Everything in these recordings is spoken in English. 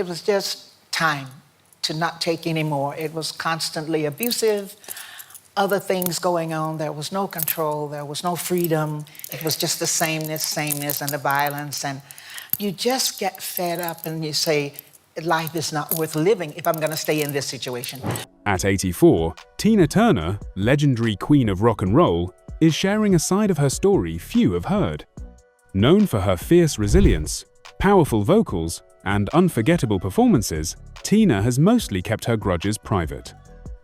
was just time to not take anymore. It was constantly abusive, other things going on. There was no control, there was no freedom. It was just the sameness, and the violence. And you just get fed up and you say, life is not worth living if I'm gonna stay in this situation. At 84, Tina Turner, legendary queen of rock and roll, is sharing a side of her story few have heard. Known for her fierce resilience, powerful vocals, and unforgettable performances, Tina has mostly kept her grudges private.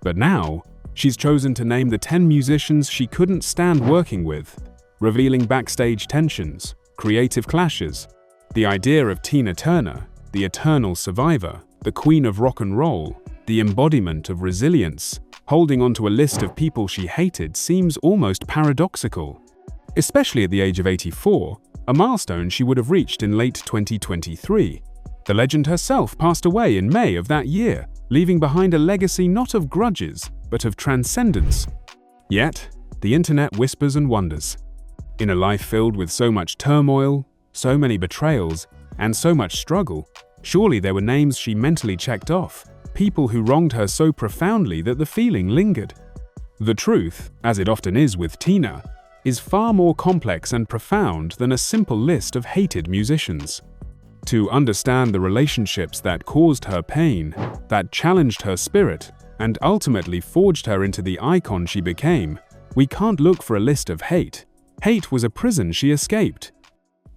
But now, she's chosen to name the 10 musicians she couldn't stand working with, revealing backstage tensions, creative clashes. The idea of Tina Turner, the eternal survivor, the queen of rock and roll, the embodiment of resilience, holding onto a list of people she hated seems almost paradoxical. Especially at the age of 84, a milestone she would have reached in late 2023. The legend herself passed away in May of that year, leaving behind a legacy not of grudges, but of transcendence. Yet, the internet whispers and wonders. In a life filled with so much turmoil, so many betrayals, and so much struggle, surely there were names she mentally checked off, people who wronged her so profoundly that the feeling lingered. The truth, as it often is with Tina, is far more complex and profound than a simple list of hated musicians. To understand the relationships that caused her pain, that challenged her spirit, and ultimately forged her into the icon she became, we can't look for a list of hate. Hate was a prison she escaped.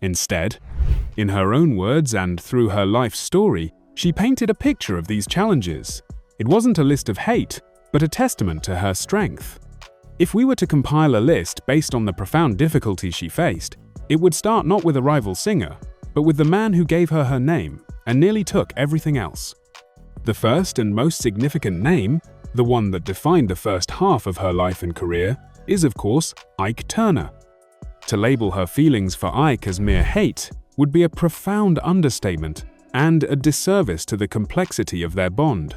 Instead, in her own words and through her life story, she painted a picture of these challenges. It wasn't a list of hate, but a testament to her strength. If we were to compile a list based on the profound difficulties she faced, it would start not with a rival singer, but with the man who gave her name and nearly took everything else. The first and most significant name, the one that defined the first half of her life and career, is of course Ike Turner. To label her feelings for Ike as mere hate would be a profound understatement and a disservice to the complexity of their bond.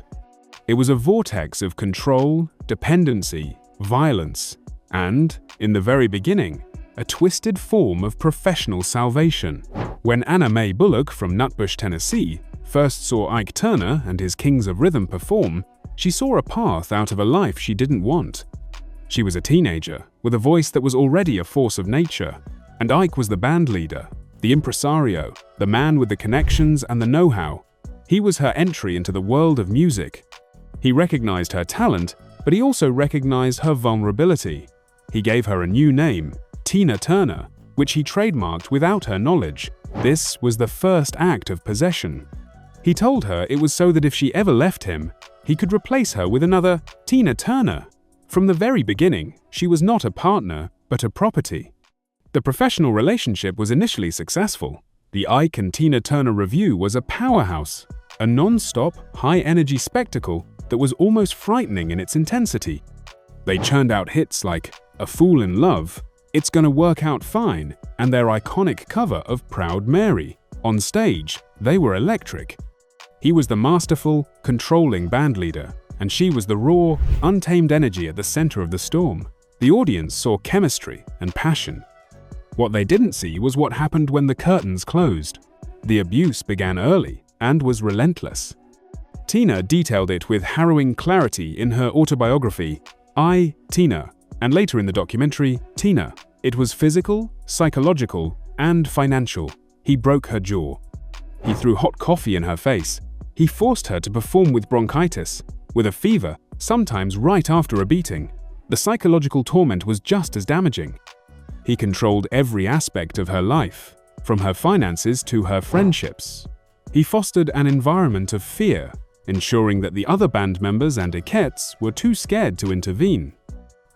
It was a vortex of control, dependency, violence, and, in the very beginning, a twisted form of professional salvation. When Anna Mae Bullock from Nutbush, Tennessee, first saw Ike Turner and his Kings of Rhythm perform, she saw a path out of a life she didn't want. She was a teenager, with a voice that was already a force of nature, and Ike was the band leader, the impresario, the man with the connections and the know-how. He was her entry into the world of music. He recognized her talent, but he also recognized her vulnerability. He gave her a new name, Tina Turner, which he trademarked without her knowledge. This was the first act of possession. He told her it was so that if she ever left him, he could replace her with another Tina Turner. From the very beginning, she was not a partner, but a property. The professional relationship was initially successful. The Ike and Tina Turner review was a powerhouse, a non-stop, high-energy spectacle that was almost frightening in its intensity. They churned out hits like A Fool in Love, It's Gonna Work Out Fine, and their iconic cover of Proud Mary. On stage, they were electric. He was the masterful, controlling bandleader, and she was the raw, untamed energy at the center of the storm. The audience saw chemistry and passion. What they didn't see was what happened when the curtains closed. The abuse began early and was relentless. Tina detailed it with harrowing clarity in her autobiography, I, Tina, and later in the documentary, Tina. It was physical, psychological, and financial. He broke her jaw. He threw hot coffee in her face. He forced her to perform with bronchitis, with a fever, sometimes right after a beating. The psychological torment was just as damaging. He controlled every aspect of her life, from her finances to her friendships. He fostered an environment of fear, ensuring that the other band members and Ikettes were too scared to intervene.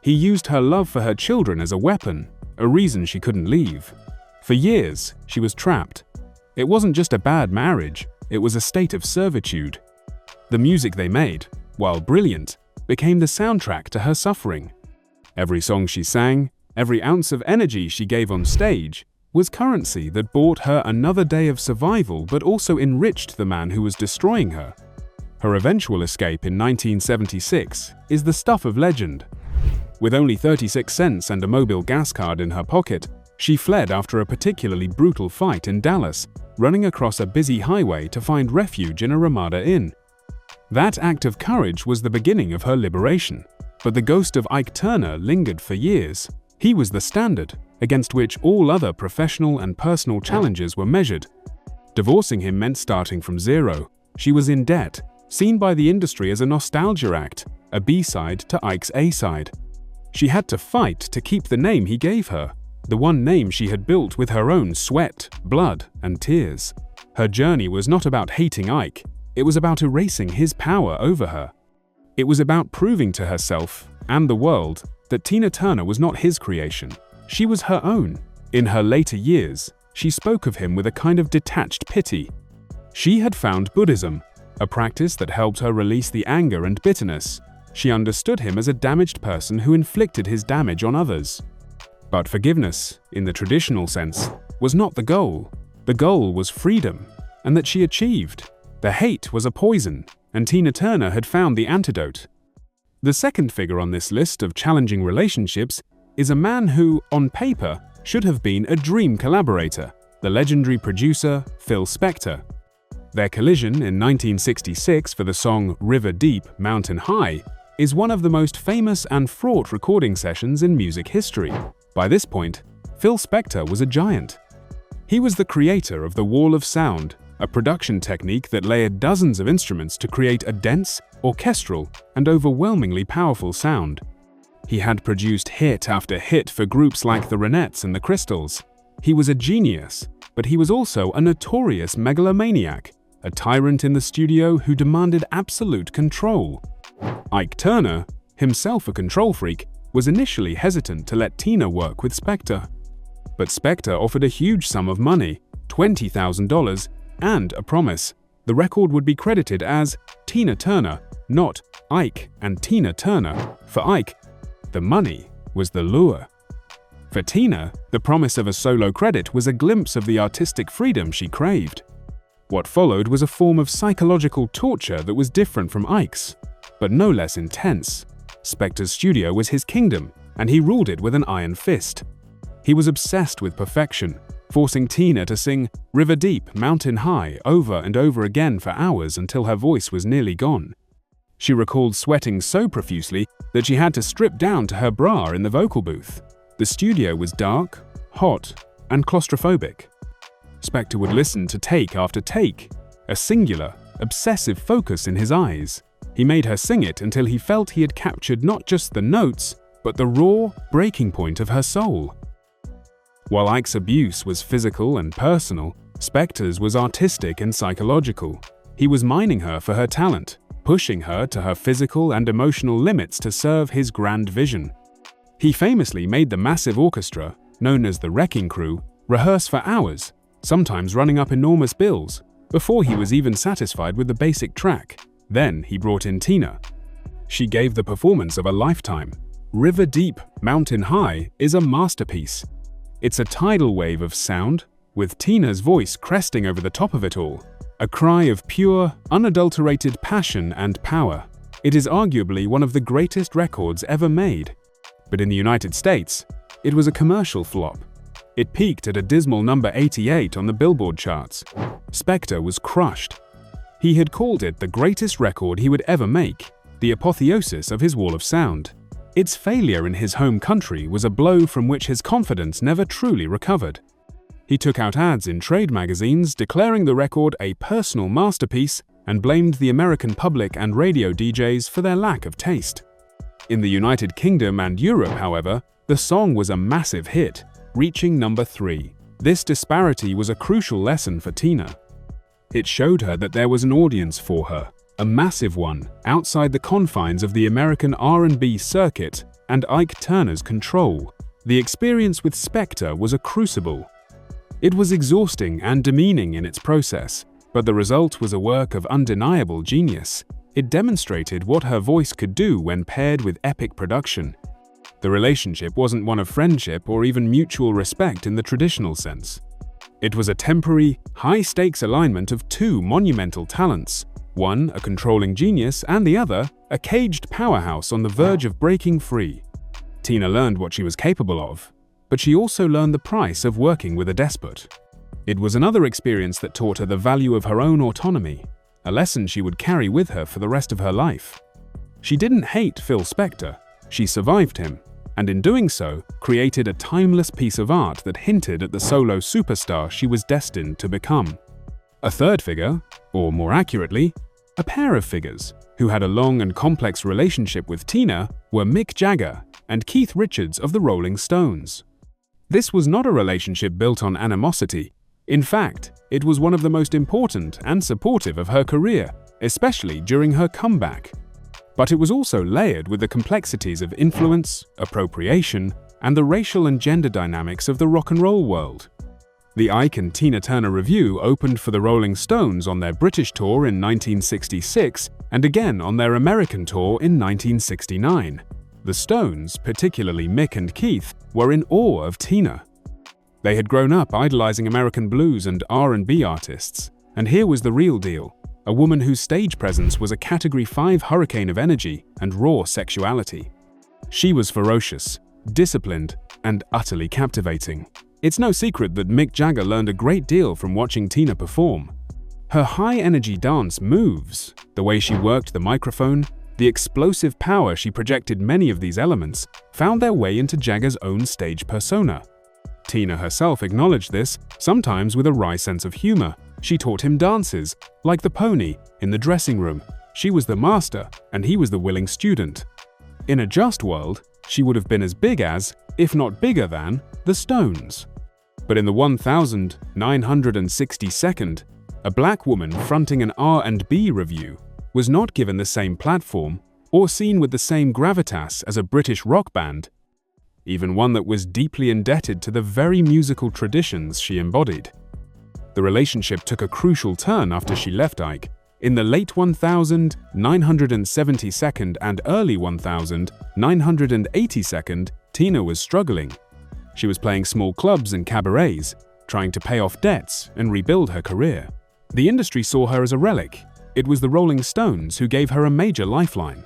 He used her love for her children as a weapon, a reason she couldn't leave. For years, she was trapped. It wasn't just a bad marriage, it was a state of servitude. The music they made, while brilliant, became the soundtrack to her suffering. Every song she sang, every ounce of energy she gave on stage, was currency that bought her another day of survival but also enriched the man who was destroying her. Her eventual escape in 1976 is the stuff of legend. With only 36 cents and a mobile gas card in her pocket, she fled after a particularly brutal fight in Dallas, running across a busy highway to find refuge in a Ramada inn. That act of courage was the beginning of her liberation, but the ghost of Ike Turner lingered for years. He was the standard, against which all other professional and personal challenges were measured. Divorcing him meant starting from zero. She was in debt, seen by the industry as a nostalgia act, a B-side to Ike's A-side. She had to fight to keep the name he gave her, the one name she had built with her own sweat, blood, and tears. Her journey was not about hating Ike, it was about erasing his power over her. It was about proving to herself and the world that Tina Turner was not his creation. She was her own. In her later years, she spoke of him with a kind of detached pity. She had found Buddhism, a practice that helped her release the anger and bitterness. She understood him as a damaged person who inflicted his damage on others. But forgiveness, in the traditional sense, was not the goal. The goal was freedom, and that she achieved. The hate was a poison, and Tina Turner had found the antidote. The second figure on this list of challenging relationships is a man who, on paper, should have been a dream collaborator, the legendary producer Phil Spector. Their collision in 1966 for the song River Deep, Mountain High is one of the most famous and fraught recording sessions in music history. By this point, Phil Spector was a giant. He was the creator of the Wall of Sound, a production technique that layered dozens of instruments to create a dense, orchestral, and overwhelmingly powerful sound. He had produced hit after hit for groups like the Ronettes and the Crystals. He was a genius, but he was also a notorious megalomaniac, a tyrant in the studio who demanded absolute control. Ike Turner, himself a control freak, was initially hesitant to let Tina work with Spector. But Spector offered a huge sum of money, $20,000, and a promise. The record would be credited as Tina Turner, not Ike and Tina Turner. For Ike, the money was the lure. For Tina, the promise of a solo credit was a glimpse of the artistic freedom she craved. What followed was a form of psychological torture that was different from Ike's, but no less intense. Spector's studio was his kingdom, and he ruled it with an iron fist. He was obsessed with perfection, forcing Tina to sing River Deep, Mountain High over and over again for hours until her voice was nearly gone. She recalled sweating so profusely that she had to strip down to her bra in the vocal booth. The studio was dark, hot, and claustrophobic. Spector would listen to take after take, a singular, obsessive focus in his eyes. He made her sing it until he felt he had captured not just the notes, but the raw, breaking point of her soul. While Ike's abuse was physical and personal, Spector's was artistic and psychological. He was mining her for her talent, pushing her to her physical and emotional limits to serve his grand vision. He famously made the massive orchestra, known as the Wrecking Crew, rehearse for hours, sometimes running up enormous bills, before he was even satisfied with the basic track. Then he brought in Tina. She gave the performance of a lifetime. River Deep, Mountain High is a masterpiece. It's a tidal wave of sound, with Tina's voice cresting over the top of it all. A cry of pure, unadulterated passion and power. It is arguably one of the greatest records ever made. But in the United States, it was a commercial flop. It peaked at a dismal number 88 on the Billboard charts. Spector was crushed. He had called it the greatest record he would ever make, the apotheosis of his Wall of Sound. Its failure in his home country was a blow from which his confidence never truly recovered. He took out ads in trade magazines declaring the record a personal masterpiece and blamed the American public and radio DJs for their lack of taste. In the United Kingdom and Europe, however, the song was a massive hit, reaching number 3. This disparity was a crucial lesson for Tina. It showed her that there was an audience for her, a massive one, outside the confines of the American R&B circuit and Ike Turner's control. The experience with Spector was a crucible. It was exhausting and demeaning in its process, but the result was a work of undeniable genius. It demonstrated what her voice could do when paired with epic production. The relationship wasn't one of friendship or even mutual respect in the traditional sense. It was a temporary, high-stakes alignment of two monumental talents, one a controlling genius and the other a caged powerhouse on the verge of breaking free. Tina learned what she was capable of, but she also learned the price of working with a despot. It was another experience that taught her the value of her own autonomy, a lesson she would carry with her for the rest of her life. She didn't hate Phil Spector, she survived him, and in doing so, created a timeless piece of art that hinted at the solo superstar she was destined to become. A third figure, or more accurately, a pair of figures, who had a long and complex relationship with Tina, were Mick Jagger and Keith Richards of the Rolling Stones. This was not a relationship built on animosity. In fact, it was one of the most important and supportive of her career, especially during her comeback. But it was also layered with the complexities of influence, appropriation, and the racial and gender dynamics of the rock and roll world. The Ike and Tina Turner Revue opened for the Rolling Stones on their British tour in 1966 and again on their American tour in 1969. The Stones, particularly Mick and Keith, were in awe of Tina. They had grown up idolizing American blues and R&B artists, and here was the real deal, a woman whose stage presence was a Category 5 hurricane of energy and raw sexuality. She was ferocious, disciplined, and utterly captivating. It's no secret that Mick Jagger learned a great deal from watching Tina perform. Her high-energy dance moves, the way she worked the microphone, the explosive power she projected, many of these elements found their way into Jagger's own stage persona. Tina herself acknowledged this, sometimes with a wry sense of humor. She taught him dances, like the pony, in the dressing room. She was the master, and he was the willing student. In a just world, she would have been as big as, if not bigger than, the Stones. But in the 1962nd, a black woman fronting an R&B revue was not given the same platform or seen with the same gravitas as a British rock band, even one that was deeply indebted to the very musical traditions she embodied. The relationship took a crucial turn after she left Ike. In the late 1972nd and early 1982nd, Tina was struggling. She was playing small clubs and cabarets, trying to pay off debts and rebuild her career. The industry saw her as a relic. It was the Rolling Stones who gave her a major lifeline.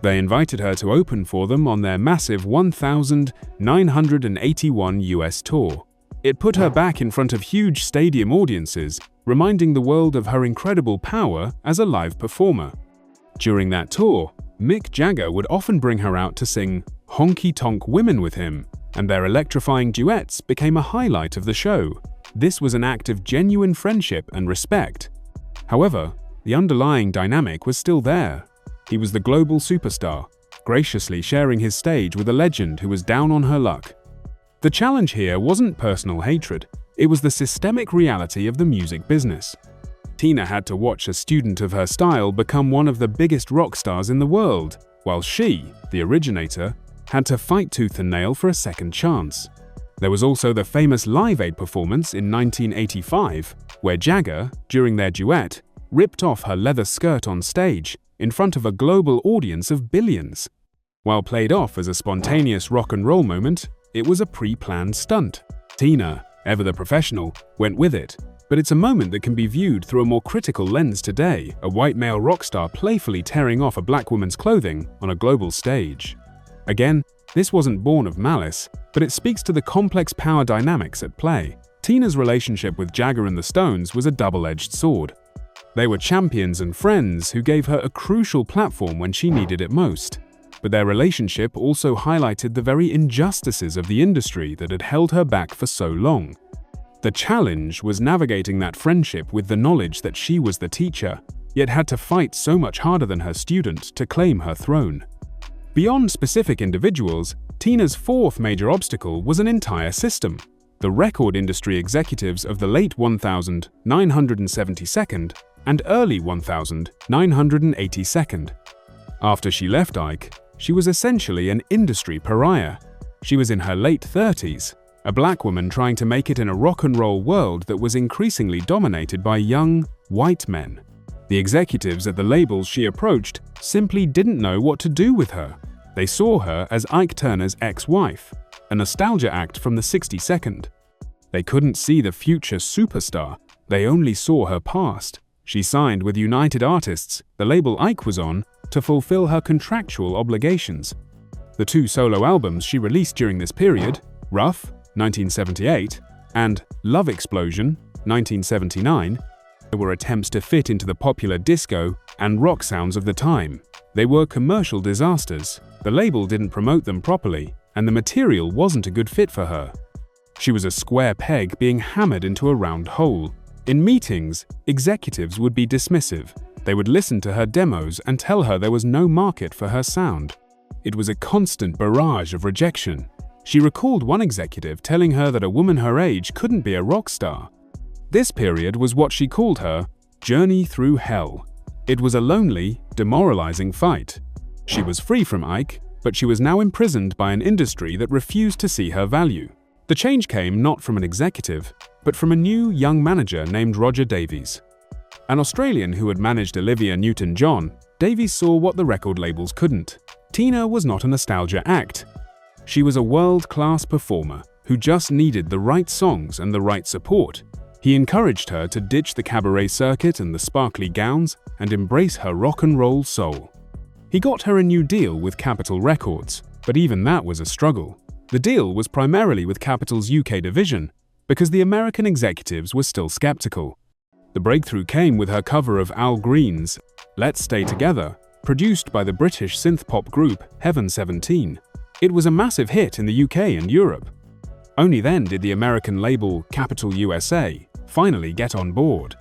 They invited her to open for them on their massive 1,981 US tour. It put her back in front of huge stadium audiences, reminding the world of her incredible power as a live performer. During that tour, Mick Jagger would often bring her out to sing Honky Tonk Women with him, and their electrifying duets became a highlight of the show. This was an act of genuine friendship and respect. However, the underlying dynamic was still there. He was the global superstar, graciously sharing his stage with a legend who was down on her luck. The challenge here wasn't personal hatred, it was the systemic reality of the music business. Tina had to watch a student of her style become one of the biggest rock stars in the world, while she, the originator, had to fight tooth and nail for a second chance. There was also the famous Live Aid performance in 1985, where Jagger, during their duet, ripped off her leather skirt on stage in front of a global audience of billions. While played off as a spontaneous rock and roll moment, it was a pre-planned stunt. Tina, ever the professional, went with it, but it's a moment that can be viewed through a more critical lens today, a white male rock star playfully tearing off a black woman's clothing on a global stage. Again, this wasn't born of malice, but it speaks to the complex power dynamics at play. Tina's relationship with Jagger and the Stones was a double-edged sword. They were champions and friends who gave her a crucial platform when she needed it most. But their relationship also highlighted the very injustices of the industry that had held her back for so long. The challenge was navigating that friendship with the knowledge that she was the teacher, yet had to fight so much harder than her student to claim her throne. Beyond specific individuals, Tina's fourth major obstacle was an entire system. The record industry executives of the late 1972nd and early 1982nd. After she left Ike, she was essentially an industry pariah. She was in her late 30s, a black woman trying to make it in a rock and roll world that was increasingly dominated by young, white men. The executives at the labels she approached simply didn't know what to do with her. They saw her as Ike Turner's ex-wife, a nostalgia act from the 62nd. They couldn't see the future superstar, they only saw her past. She signed with United Artists, the label Ike was on, to fulfill her contractual obligations. The two solo albums she released during this period, Rough, 1978, and Love Explosion, 1979, were attempts to fit into the popular disco and rock sounds of the time. They were commercial disasters. The label didn't promote them properly, and the material wasn't a good fit for her. She was a square peg being hammered into a round hole. In meetings, executives would be dismissive. They would listen to her demos and tell her there was no market for her sound. It was a constant barrage of rejection. She recalled one executive telling her that a woman her age couldn't be a rock star. This period was what she called her journey through hell. It was a lonely, demoralizing fight. She was free from Ike, but she was now imprisoned by an industry that refused to see her value. The change came not from an executive, but from a new young manager named Roger Davies. An Australian who had managed Olivia Newton-John, Davies saw what the record labels couldn't. Tina was not a nostalgia act. She was a world-class performer who just needed the right songs and the right support. He encouraged her to ditch the cabaret circuit and the sparkly gowns and embrace her rock and roll soul. He got her a new deal with Capitol Records, but even that was a struggle. The deal was primarily with Capitol's UK division, because the American executives were still skeptical. The breakthrough came with her cover of Al Green's Let's Stay Together, produced by the British synth-pop group Heaven 17. It was a massive hit in the UK and Europe. Only then did the American label Capitol USA finally get on board.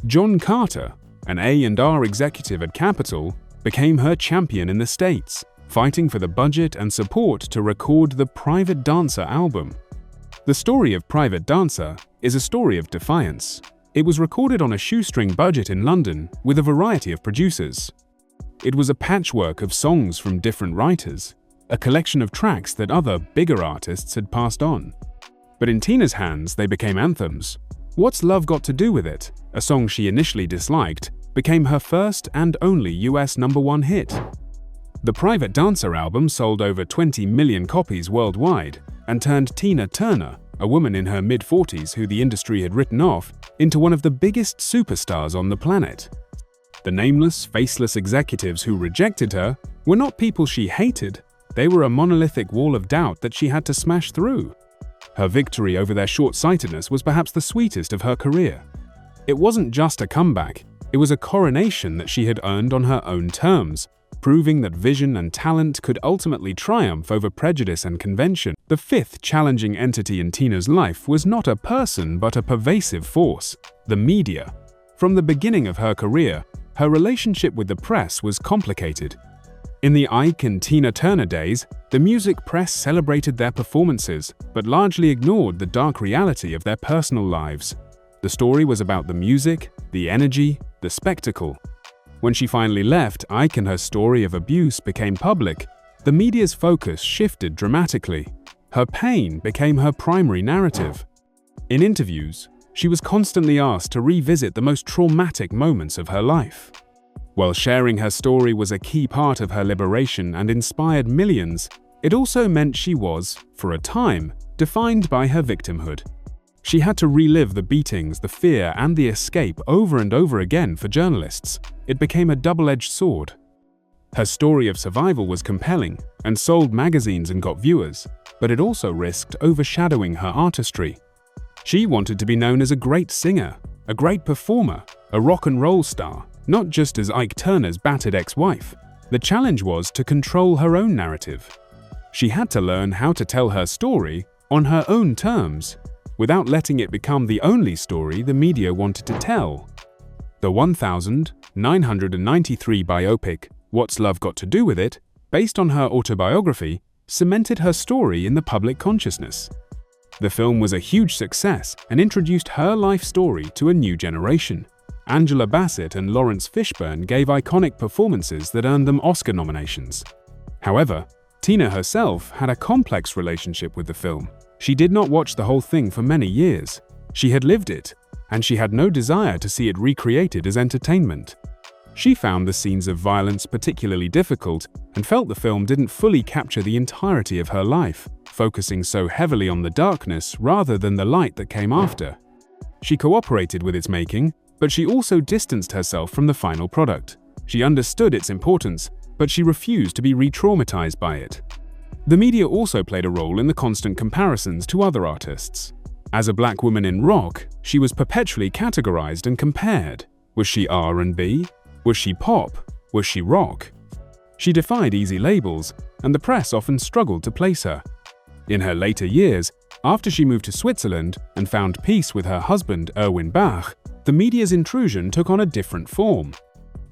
John Carter, an A&R executive at Capitol, became her champion in the States, fighting for the budget and support to record the Private Dancer album. The story of Private Dancer is a story of defiance. It was recorded on a shoestring budget in London with a variety of producers. It was a patchwork of songs from different writers, a collection of tracks that other, bigger artists had passed on. But in Tina's hands, they became anthems. What's Love Got to Do With It, a song she initially disliked, became her first and only US #1 hit. The Private Dancer album sold over 20 million copies worldwide and turned Tina Turner, a woman in her mid-40s who the industry had written off, into one of the biggest superstars on the planet. The nameless, faceless executives who rejected her were not people she hated. They were a monolithic wall of doubt that she had to smash through. Her victory over their short-sightedness was perhaps the sweetest of her career. It wasn't just a comeback, it was a coronation that she had earned on her own terms, proving that vision and talent could ultimately triumph over prejudice and convention. The fifth challenging entity in Tina's life was not a person but a pervasive force: the media. From the beginning of her career, her relationship with the press was complicated. In the Ike and Tina Turner days, the music press celebrated their performances, but largely ignored the dark reality of their personal lives. The story was about the music, the energy, the spectacle. When she finally left, Ike and her story of abuse became public. The media's focus shifted dramatically. Her pain became her primary narrative. In interviews, she was constantly asked to revisit the most traumatic moments of her life. While sharing her story was a key part of her liberation and inspired millions, it also meant she was, for a time, defined by her victimhood. She had to relive the beatings, the fear, and the escape over and over again for journalists. It became a double-edged sword. Her story of survival was compelling and sold magazines and got viewers, but it also risked overshadowing her artistry. She wanted to be known as a great singer, a great performer, a rock and roll star, not just as Ike Turner's battered ex-wife. The challenge was to control her own narrative. She had to learn how to tell her story on her own terms, without letting it become the only story the media wanted to tell. The 1993 biopic, What's Love Got to Do With It, based on her autobiography, cemented her story in the public consciousness. The film was a huge success and introduced her life story to a new generation. Angela Bassett and Lawrence Fishburne gave iconic performances that earned them Oscar nominations. However, Tina herself had a complex relationship with the film. She did not watch the whole thing for many years. She had lived it, and she had no desire to see it recreated as entertainment. She found the scenes of violence particularly difficult and felt the film didn't fully capture the entirety of her life, focusing so heavily on the darkness rather than the light that came after. She cooperated with its making, but she also distanced herself from the final product. She understood its importance, but she refused to be re-traumatized by it. The media also played a role in the constant comparisons to other artists. As a black woman in rock, she was perpetually categorized and compared. Was she R&B? Was she pop? Was she rock? She defied easy labels, and the press often struggled to place her. In her later years, after she moved to Switzerland and found peace with her husband Erwin Bach, the media's intrusion took on a different form.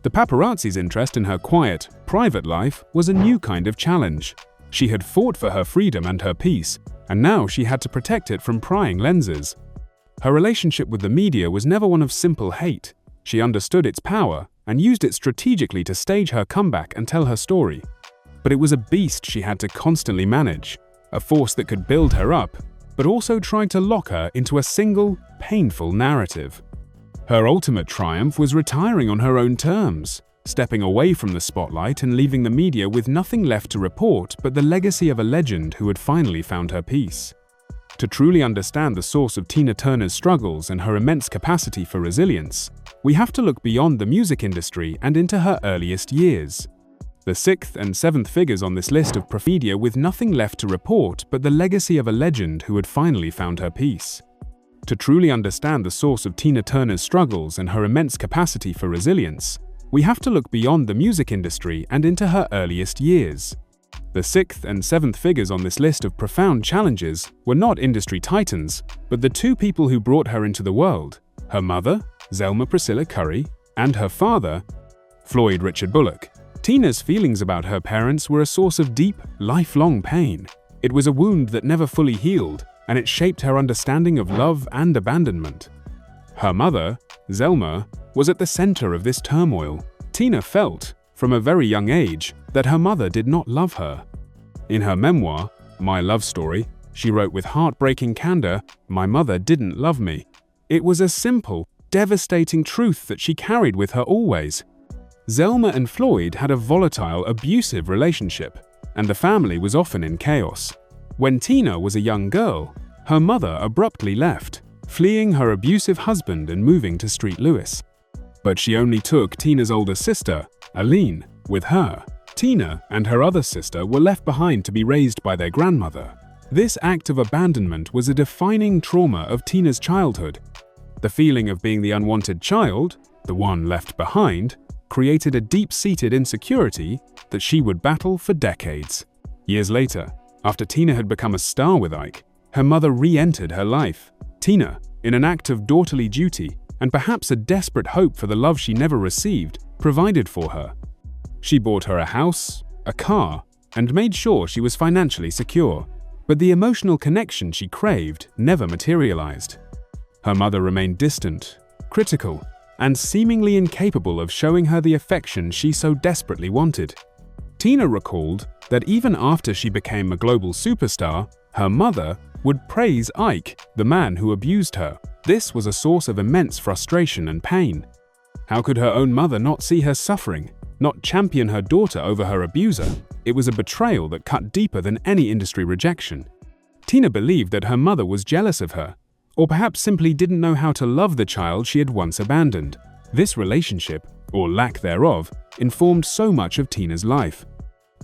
The paparazzi's interest in her quiet, private life was a new kind of challenge. She had fought for her freedom and her peace, and now she had to protect it from prying lenses. Her relationship with the media was never one of simple hate. She understood its power and used it strategically to stage her comeback and tell her story. But it was a beast she had to constantly manage, a force that could build her up, but also tried to lock her into a single, painful narrative. Her ultimate triumph was retiring on her own terms, stepping away from the spotlight and leaving the media with nothing left to report but the legacy of a legend who had finally found her peace. To truly understand the source of Tina Turner's struggles and her immense capacity for resilience, we have to look beyond the music industry and into her earliest years. The sixth and seventh figures on this list of media with nothing left to report but the legacy of a legend who had finally found her peace. To truly understand the source of Tina Turner's struggles and her immense capacity for resilience, we have to look beyond the music industry and into her earliest years. The sixth and seventh figures on this list of profound challenges were not industry titans, but the two people who brought her into the world: her mother, Zelma Priscilla Curry, and her father, Floyd Richard Bullock. Tina's feelings about her parents were a source of deep, lifelong pain. It was a wound that never fully healed, and it shaped her understanding of love and abandonment. Her mother, Zelma, was at the center of this turmoil. Tina felt, from a very young age, that her mother did not love her. In her memoir, My Love Story, she wrote with heartbreaking candor, "My mother didn't love me." It was a simple, devastating truth that she carried with her always. Zelma and Floyd had a volatile, abusive relationship, and the family was often in chaos. When Tina was a young girl, her mother abruptly left, fleeing her abusive husband and moving to St. Louis. But she only took Tina's older sister, Aline, with her. Tina and her other sister were left behind to be raised by their grandmother. This act of abandonment was a defining trauma of Tina's childhood. The feeling of being the unwanted child, the one left behind, created a deep-seated insecurity that she would battle for decades. Years later, after Tina had become a star with Ike, her mother re-entered her life. Tina, in an act of daughterly duty and perhaps a desperate hope for the love she never received, provided for her. She bought her a house, a car, and made sure she was financially secure. But the emotional connection she craved never materialized. Her mother remained distant, critical, and seemingly incapable of showing her the affection she so desperately wanted. Tina recalled that even after she became a global superstar, her mother would praise Ike, the man who abused her. This was a source of immense frustration and pain. How could her own mother not see her suffering, not champion her daughter over her abuser? It was a betrayal that cut deeper than any industry rejection. Tina believed that her mother was jealous of her, or perhaps simply didn't know how to love the child she had once abandoned. This relationship, or lack thereof, informed so much of Tina's life.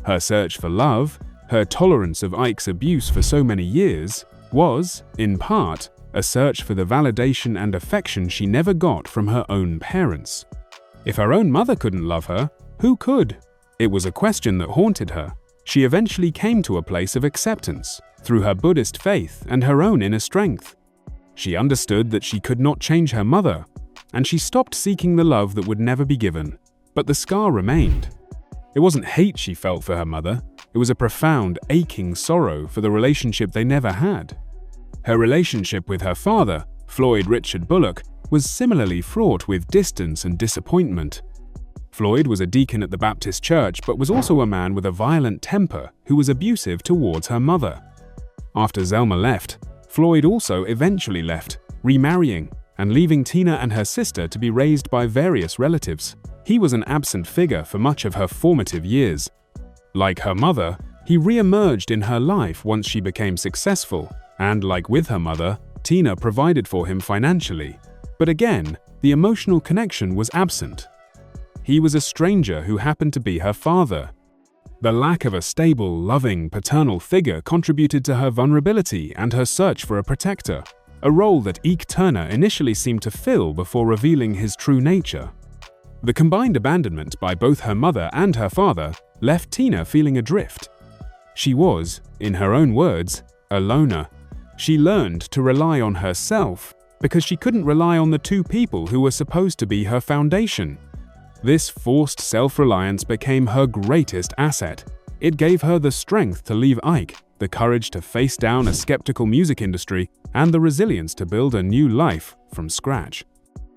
Her search for love, her tolerance of Ike's abuse for so many years, was, in part, a search for the validation and affection she never got from her own parents. If her own mother couldn't love her, who could? It was a question that haunted her. She eventually came to a place of acceptance, through her Buddhist faith and her own inner strength. She understood that she could not change her mother, and she stopped seeking the love that would never be given. But the scar remained. It wasn't hate she felt for her mother, it was a profound, aching sorrow for the relationship they never had. Her relationship with her father, Floyd Richard Bullock, was similarly fraught with distance and disappointment. Floyd was a deacon at the Baptist church but was also a man with a violent temper who was abusive towards her mother. After Zelma left, Floyd also eventually left, remarrying and leaving Tina and her sister to be raised by various relatives. He was an absent figure for much of her formative years. Like her mother, he re-emerged in her life once she became successful, and like with her mother, Tina provided for him financially. But again, the emotional connection was absent. He was a stranger who happened to be her father. The lack of a stable, loving, paternal figure contributed to her vulnerability and her search for a protector. a role that Ike Turner initially seemed to fill before revealing his true nature. The combined abandonment by both her mother and her father left Tina feeling adrift. She was, in her own words, a loner. She learned to rely on herself because she couldn't rely on the two people who were supposed to be her foundation. This forced self-reliance became her greatest asset. It gave her the strength to leave Ike, the courage to face down a skeptical music industry, and the resilience to build a new life from scratch.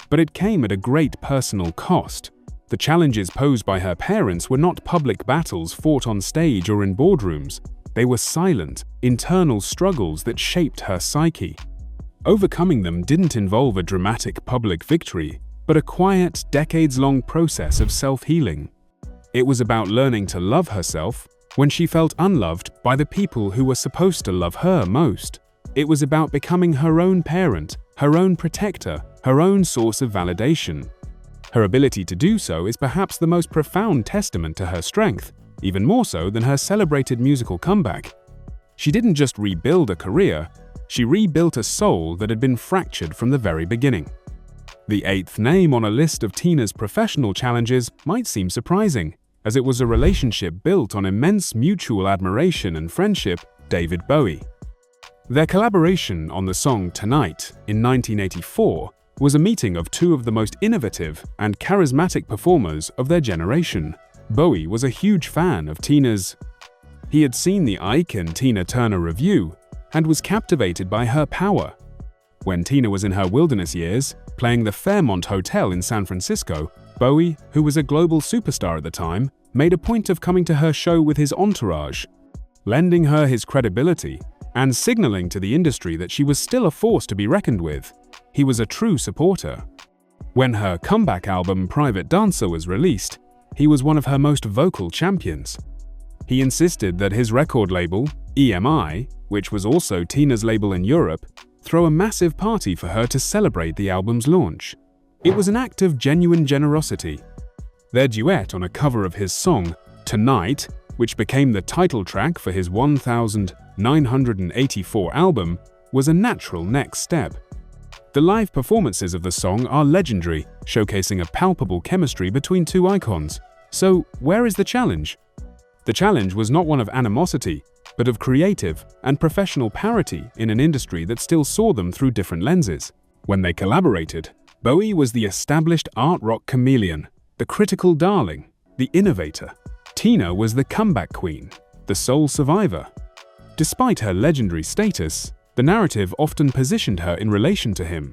But it came at a great personal cost. The challenges posed by her parents were not public battles fought on stage or in boardrooms. They were silent, internal struggles that shaped her psyche. Overcoming them didn't involve a dramatic public victory, but a quiet, decades-long process of self-healing. It was about learning to love herself when she felt unloved by the people who were supposed to love her most. It was about becoming her own parent, her own protector, her own source of validation. Her ability to do so is perhaps the most profound testament to her strength, even more so than her celebrated musical comeback. She didn't just rebuild a career, she rebuilt a soul that had been fractured from the very beginning. The eighth name on a list of Tina's professional challenges might seem surprising, as it was a relationship built on immense mutual admiration and friendship: David Bowie. Their collaboration on the song Tonight in 1984 was a meeting of two of the most innovative and charismatic performers of their generation. Bowie was a huge fan of Tina's. He had seen the Ike and Tina Turner review and was captivated by her power. When Tina was in her wilderness years, playing the Fairmont Hotel in San Francisco, Bowie, who was a global superstar at the time, made a point of coming to her show with his entourage, lending her his credibility and signaling to the industry that she was still a force to be reckoned with. He was a true supporter. When her comeback album Private Dancer was released, he was one of her most vocal champions. He insisted that his record label, EMI, which was also Tina's label in Europe, throw a massive party for her to celebrate the album's launch. It was an act of genuine generosity. Their duet on a cover of his song, Tonight, which became the title track for his 1984 album, was a natural next step. The live performances of the song are legendary, showcasing a palpable chemistry between two icons. So, where is the challenge? The challenge was not one of animosity, but of creative and professional parity in an industry that still saw them through different lenses. When they collaborated, Bowie was the established art rock chameleon, the critical darling, the innovator. Tina was the comeback queen, the sole survivor. Despite her legendary status, the narrative often positioned her in relation to him.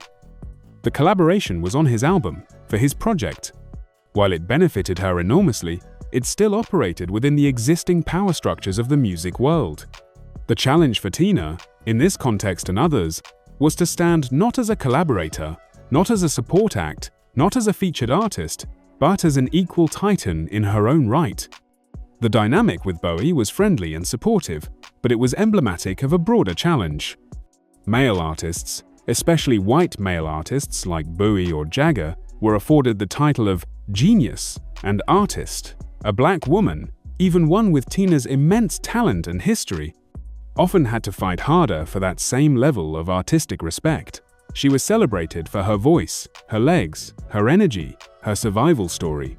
The collaboration was on his album, for his project. While it benefited her enormously, it still operated within the existing power structures of the music world. The challenge for Tina, in this context and others, was to stand not as a collaborator, not as a support act, not as a featured artist, but as an equal titan in her own right. The dynamic with Bowie was friendly and supportive, but it was emblematic of a broader challenge. Male artists, especially white male artists like Bowie or Jagger, were afforded the title of genius and artist. A black woman, even one with Tina's immense talent and history, often had to fight harder for that same level of artistic respect. She was celebrated for her voice, her legs, her energy, her survival story.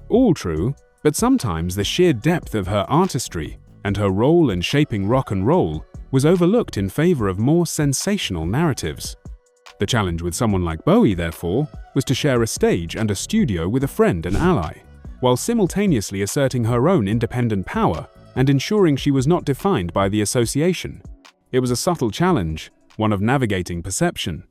All true, but sometimes the sheer depth of her artistry and her role in shaping rock and roll was overlooked in favor of more sensational narratives. The challenge with someone like Bowie, therefore, was to share a stage and a studio with a friend and ally, while simultaneously asserting her own independent power and ensuring she was not defined by the association. It was a subtle challenge, one of navigating perception.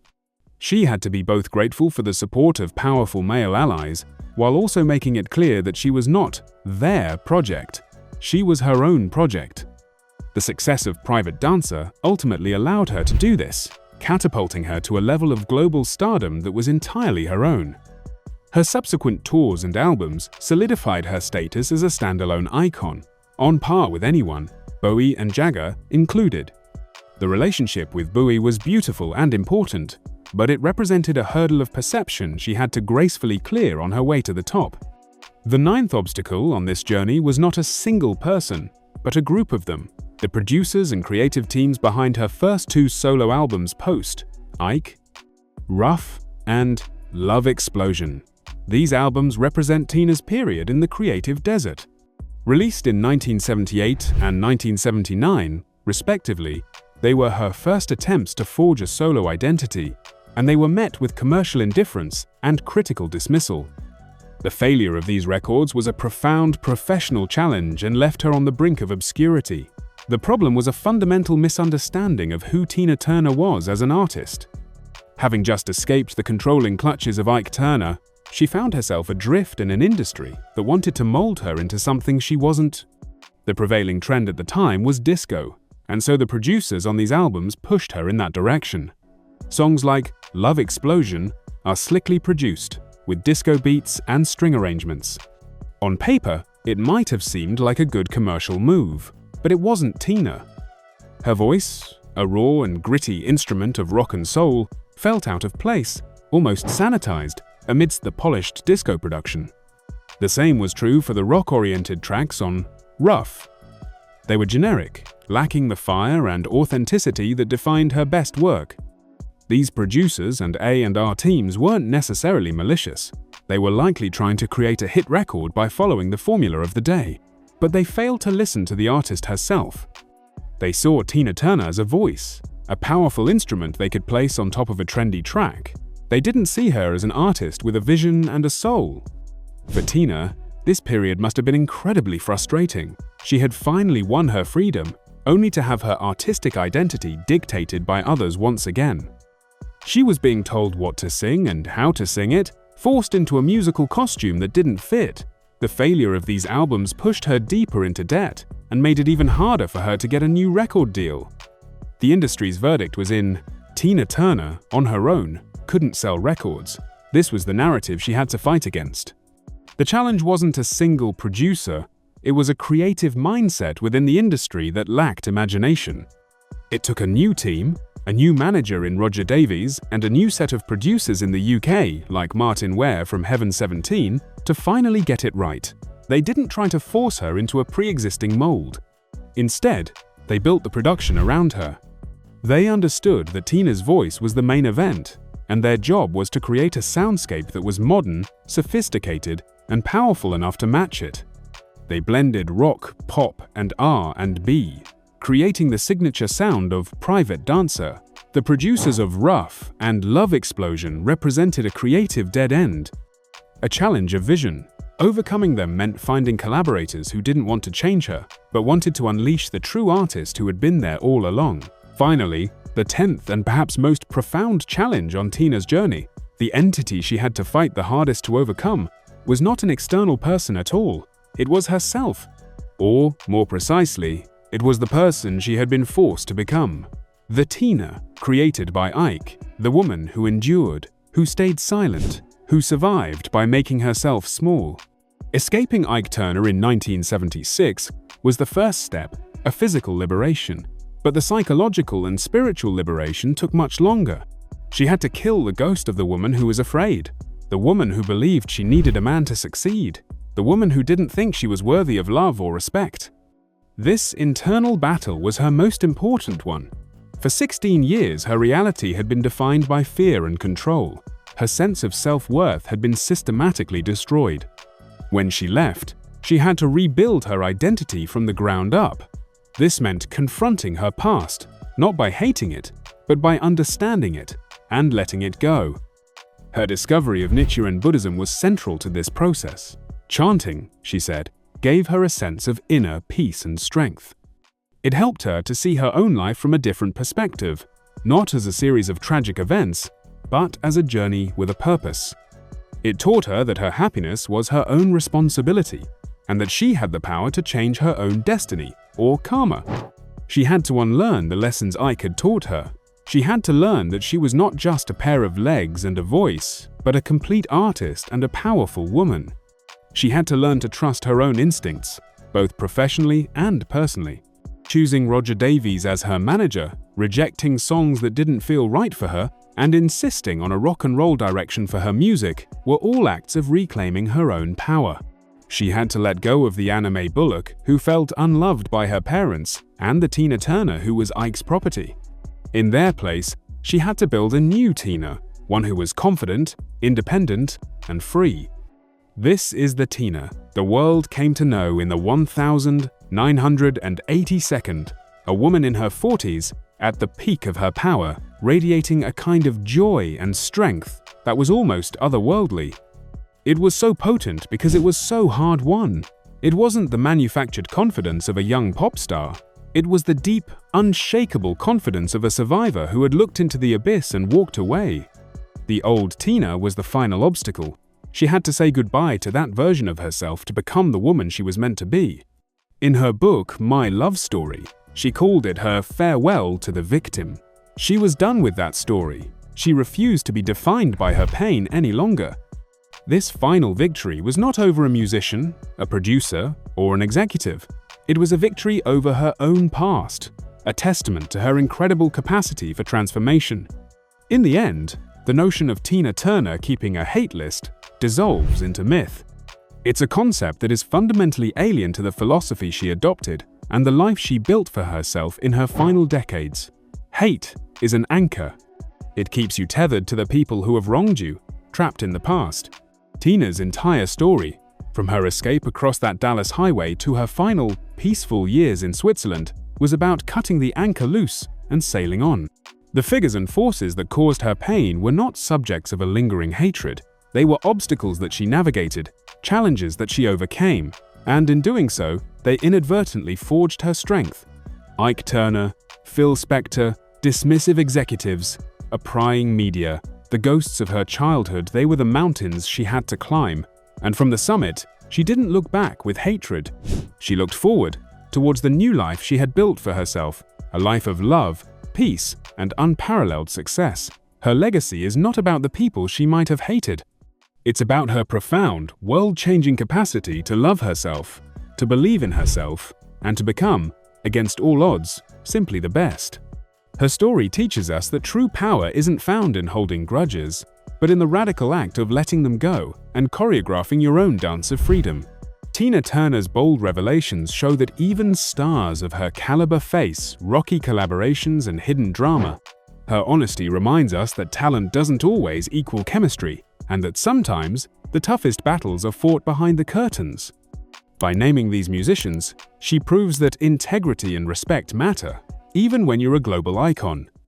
She had to be both grateful for the support of powerful male allies, while also making it clear that she was not their project. She was her own project. The success of Private Dancer ultimately allowed her to do this, catapulting her to a level of global stardom that was entirely her own. Her subsequent tours and albums solidified her status as a standalone icon, on par with anyone, Bowie and Jagger included. The relationship with Bowie was beautiful and important, but it represented a hurdle of perception she had to gracefully clear on her way to the top. The ninth obstacle on this journey was not a single person, but a group of them, the producers and creative teams behind her first two solo albums post Ike, Rough, and Love Explosion. These albums represent Tina's period in the creative desert. Released in 1978 and 1979, respectively, they were her first attempts to forge a solo identity, and they were met with commercial indifference and critical dismissal. The failure of these records was a profound professional challenge and left her on the brink of obscurity. The problem was a fundamental misunderstanding of who Tina Turner was as an artist. Having just escaped the controlling clutches of Ike Turner, she found herself adrift in an industry that wanted to mold her into something she wasn't. The prevailing trend at the time was disco, and so the producers on these albums pushed her in that direction. Songs like Love Explosion are slickly produced, with disco beats and string arrangements. On paper, it might have seemed like a good commercial move, but it wasn't Tina. Her voice, a raw and gritty instrument of rock and soul, felt out of place, almost sanitized, amidst the polished disco production. The same was true for the rock-oriented tracks on Rough. They were generic, lacking the fire and authenticity that defined her best work. These producers and A&R teams weren't necessarily malicious. They were likely trying to create a hit record by following the formula of the day, but they failed to listen to the artist herself. They saw Tina Turner as a voice, a powerful instrument they could place on top of a trendy track. They didn't see her as an artist with a vision and a soul. For Tina, this period must have been incredibly frustrating. She had finally won her freedom, only to have her artistic identity dictated by others once again. She was being told what to sing and how to sing it, forced into a musical costume that didn't fit. The failure of these albums pushed her deeper into debt and made it even harder for her to get a new record deal. The industry's verdict was in. Tina Turner, on her own, couldn't sell records. This was the narrative she had to fight against. The challenge wasn't a single producer, it was a creative mindset within the industry that lacked imagination. It took a new team, a new manager in Roger Davies, and a new set of producers in the UK, like Martin Ware from Heaven 17, to finally get it right. They didn't try to force her into a pre-existing mold. Instead, they built the production around her. They understood that Tina's voice was the main event, and their job was to create a soundscape that was modern, sophisticated, and powerful enough to match it. They blended rock, pop, and R&B, creating the signature sound of Private Dancer. The producers of Rough and Love Explosion represented a creative dead end, a challenge of vision. Overcoming them meant finding collaborators who didn't want to change her, but wanted to unleash the true artist who had been there all along. Finally, the 10th and perhaps most profound challenge on Tina's journey, the entity she had to fight the hardest to overcome, was not an external person at all. It was herself. Or, more precisely, it was the person she had been forced to become. The Tina, created by Ike, the woman who endured, who stayed silent, who survived by making herself small. Escaping Ike Turner in 1976 was the first step, a physical liberation. But the psychological and spiritual liberation took much longer. She had to kill the ghost of the woman who was afraid, the woman who believed she needed a man to succeed, the woman who didn't think she was worthy of love or respect. This internal battle was her most important one. For 16 years, her reality had been defined by fear and control. Her sense of self-worth had been systematically destroyed. When she left, she had to rebuild her identity from the ground up. This meant confronting her past, not by hating it, but by understanding it and letting it go. Her discovery of Nichiren Buddhism was central to this process. Chanting, she said, gave her a sense of inner peace and strength. It helped her to see her own life from a different perspective, not as a series of tragic events, but as a journey with a purpose. It taught her that her happiness was her own responsibility, and that she had the power to change her own destiny, or karma. She had to unlearn the lessons Ike had taught her. She had to learn that she was not just a pair of legs and a voice, but a complete artist and a powerful woman. She had to learn to trust her own instincts, both professionally and personally. Choosing Roger Davies as her manager, rejecting songs that didn't feel right for her, and insisting on a rock and roll direction for her music were all acts of reclaiming her own power. She had to let go of the Anna Mae Bullock, who felt unloved by her parents, and the Tina Turner who was Ike's property. In their place, she had to build a new Tina, one who was confident, independent, and free. This is the Tina the world came to know in the 1982nd, a woman in her 40s, at the peak of her power, radiating a kind of joy and strength that was almost otherworldly. It was so potent because it was so hard-won. It wasn't the manufactured confidence of a young pop star. It was the deep, unshakable confidence of a survivor who had looked into the abyss and walked away. The old Tina was the final obstacle. She had to say goodbye to that version of herself to become the woman she was meant to be. In her book, My Love Story, she called it her farewell to the victim. She was done with that story. She refused to be defined by her pain any longer. This final victory was not over a musician, a producer, or an executive. It was a victory over her own past, a testament to her incredible capacity for transformation. In the end, the notion of Tina Turner keeping a hate list dissolves into myth. It's a concept that is fundamentally alien to the philosophy she adopted and the life she built for herself in her final decades. Hate is an anchor. It keeps you tethered to the people who have wronged you, trapped in the past. Tina's entire story, from her escape across that Dallas highway to her final, peaceful years in Switzerland, was about cutting the anchor loose and sailing on. The figures and forces that caused her pain were not subjects of a lingering hatred. They were obstacles that she navigated, challenges that she overcame, and in doing so, they inadvertently forged her strength. Ike Turner, Phil Spector, dismissive executives, a prying media, the ghosts of her childhood, they were the mountains she had to climb. And from the summit, she didn't look back with hatred. She looked forward, towards the new life she had built for herself, a life of love, peace, and unparalleled success. Her legacy is not about the people she might have hated. It's about her profound, world-changing capacity to love herself, to believe in herself, and to become, against all odds, simply the best. Her story teaches us that true power isn't found in holding grudges, but in the radical act of letting them go and choreographing your own dance of freedom. Tina Turner's bold revelations show that even stars of her caliber face rocky collaborations and hidden drama. Her honesty reminds us that talent doesn't always equal chemistry, and that sometimes the toughest battles are fought behind the curtains. By naming these musicians, she proves that integrity and respect matter, even when you're a global icon.